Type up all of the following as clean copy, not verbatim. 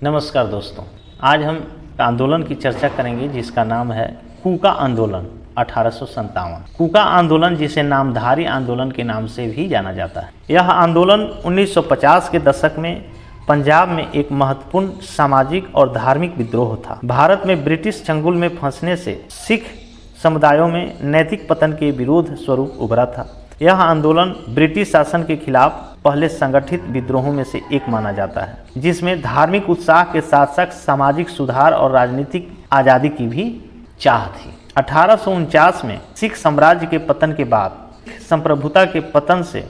नमस्कार दोस्तों, आज हम आंदोलन की चर्चा करेंगे जिसका नाम है कूका आंदोलन 1857। कूका आंदोलन जिसे नामधारी आंदोलन के नाम से भी जाना जाता है। यह आंदोलन 1950 के दशक में पंजाब में एक महत्वपूर्ण सामाजिक और धार्मिक विद्रोह था। भारत में ब्रिटिश चंगुल में फंसने से सिख समुदायों में नैतिक पतन के विरोध स्वरूप उभरा था। यह आंदोलन ब्रिटिश शासन के खिलाफ पहले संगठित विद्रोहों में से एक माना जाता है, जिसमें धार्मिक उत्साह के साथ साथ सामाजिक सुधार और राजनीतिक आज़ादी की भी चाह थी। 1849 में सिख साम्राज्य के पतन के बाद संप्रभुता के पतन से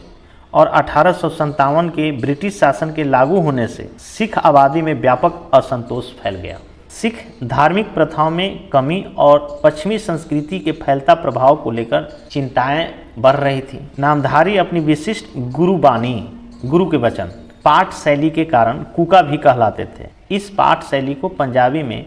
और 1857 के ब्रिटिश शासन के लागू होने से सिख आबादी में व्यापक असंतोष फैल गया। सिख धार्मिक प्रथाओं में कमी और पश्चिमी संस्कृति के फैलता प्रभाव को लेकर चिंताएं बढ़ रही थी। नामधारी अपनी विशिष्ट गुरुबानी, गुरु के वचन, पाठ शैली के कारण कूका भी कहलाते थे। इस पाठ शैली को पंजाबी में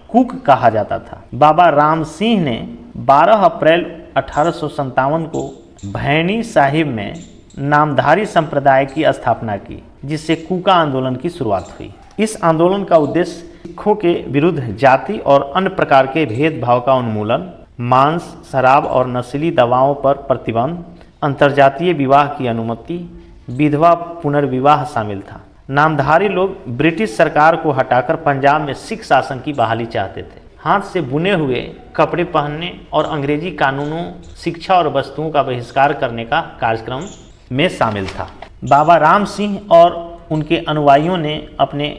कूक कहा जाता था। बाबा राम सिंह ने 12 अप्रैल 1857 को भैनी साहिब में नामधारी संप्रदाय की स्थापना की, जिससे कूका आंदोलन की शुरुआत हुई। इस आंदोलन का उद्देश्य सिखों के विरुद्ध जाति और अन्य प्रकार के भेदभाव का उन्मूलन, मांस, शराब और नशीली दवाओं पर प्रतिबंध, अंतर्जातीय विवाह की अनुमति, विधवा पुनर्विवाह शामिल था। नामधारी लोग ब्रिटिश सरकार को हटाकर पंजाब में सिख शासन की बहाली चाहते थे। हाथ से बुने हुए कपड़े पहनने और अंग्रेजी कानूनों, शिक्षा और वस्तुओं का बहिष्कार करने का कार्यक्रम में शामिल था। बाबा राम सिंह और उनके अनुयायियों ने अपने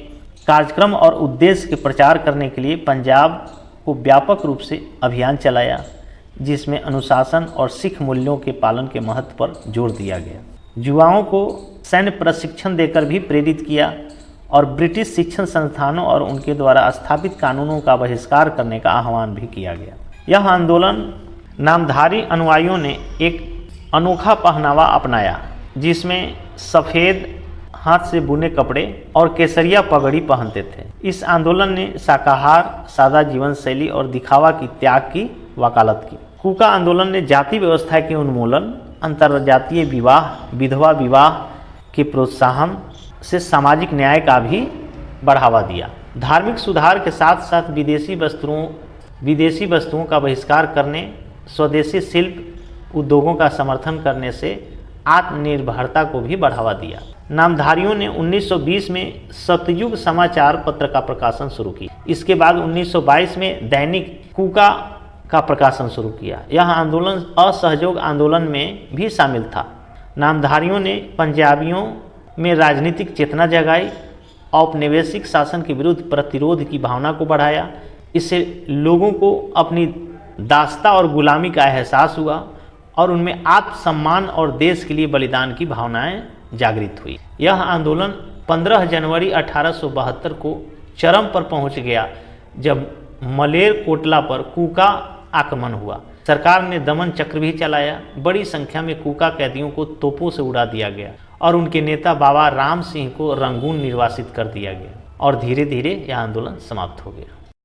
कार्यक्रम और उद्देश्य के प्रचार करने के लिए पंजाब को व्यापक रूप से अभियान चलाया, जिसमें अनुशासन और सिख मूल्यों के पालन के महत्व पर जोर दिया गया। युवाओं को सैन्य प्रशिक्षण देकर भी प्रेरित किया और ब्रिटिश शिक्षण संस्थानों और उनके द्वारा स्थापित कानूनों का बहिष्कार करने का आह्वान भी किया गया। यह आंदोलन नामधारी अनुयायियों ने एक अनोखा पहनावा अपनाया, जिसमें सफ़ेद हाथ से बुने कपड़े और केसरिया पगड़ी पहनते थे। इस आंदोलन ने शाकाहार, सादा जीवन शैली और दिखावा की त्याग की वकालत की। कूका आंदोलन ने जाति व्यवस्था के उन्मूलन, अंतर्जातीय विवाह, विधवा विवाह के प्रोत्साहन से सामाजिक न्याय का भी बढ़ावा दिया। धार्मिक सुधार के साथ साथ विदेशी वस्तुओं का बहिष्कार करने, स्वदेशी शिल्प उद्योगों का समर्थन करने से आत्मनिर्भरता को भी बढ़ावा दिया। नामधारियों ने 1920 में सतयुग समाचार पत्र का प्रकाशन शुरू किया। इसके बाद 1922 में दैनिक कूका का प्रकाशन शुरू किया। यह आंदोलन असहयोग आंदोलन में भी शामिल था। नामधारियों ने पंजाबियों में राजनीतिक चेतना जगाई, औपनिवेशिक शासन के विरुद्ध प्रतिरोध की भावना को बढ़ाया। इससे लोगों को अपनी दास्ता और गुलामी का एहसास हुआ और उनमें आत्मसम्मान और देश के लिए बलिदान की भावनाएं जागृत हुई। यह आंदोलन 15 जनवरी 1872 को चरम पर पहुंच गया, जब मलेर कोटला पर कूका आक्रमण हुआ। सरकार ने दमन चक्र भी चलाया। बड़ी संख्या में कूका कैदियों को तोपों से उड़ा दिया गया और उनके नेता बाबा राम सिंह को रंगून निर्वासित कर दिया गया और धीरे धीरे यह आंदोलन समाप्त हो गया।